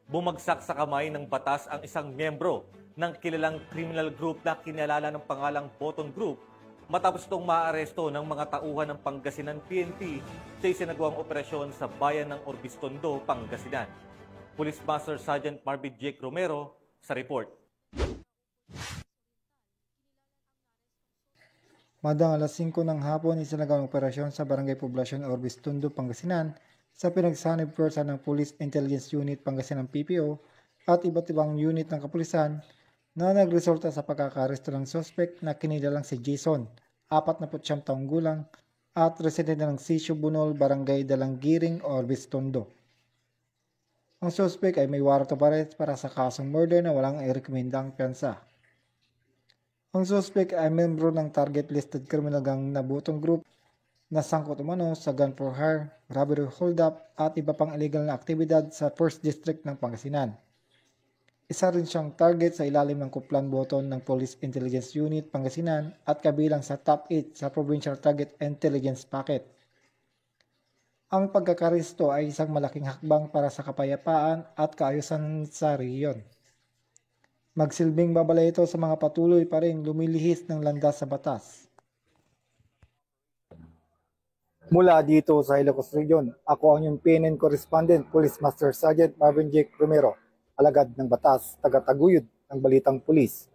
Bumagsak sa kamay ng batas ang isang miyembro ng kilalang criminal group na kinalala ng pangalang Boton Group matapos itong maaresto ng mga tauhan ng Pangasinan PNP sa isinagawang operasyon sa bayan ng Orbistondo, Pangasinan. Police Master Sergeant Marvin Jake Romero sa report. Madang alas 5 ng hapon, isinagawang operasyon sa Barangay Poblasyon Orbistondo, Pangasinan sa pinagsanib pwersa ng Police Intelligence Unit Pangasinan PPO at iba't ibang unit ng kapulisan na nagresulta sa pagkakaresto ng sospek na kinilalang si Jason, 49 taong gulang at residente ng Sitio Bunol, Barangay Dalanggiring, Orbistondo. Ang sospek ay may warrant of arrest para sa kasong murder na walang irekomendang piyansa. Ang suspect ay membro ng target listed criminal gang na Boton Group na sangkot umano sa gun for hire, robbery hold-up at iba pang illegal na aktibidad sa 1st District ng Pangasinan. Isa rin siyang target sa ilalim ng Kuplan Boton ng Police Intelligence Unit Pangasinan at kabilang sa top 8 sa Provincial Target Intelligence Packet. Ang pagkakaresto ay isang malaking hakbang para sa kapayapaan at kaayusan sa rehiyon. Magsilbing babala ito sa mga patuloy pa rin lumilihis ng landas sa batas. Mula dito sa Ilocos Region, ako ang inyong PNN Correspondent, Police Master Sergeant Marvin Jake Romero, alagad ng batas, taga-taguyod ng Balitang Pulis.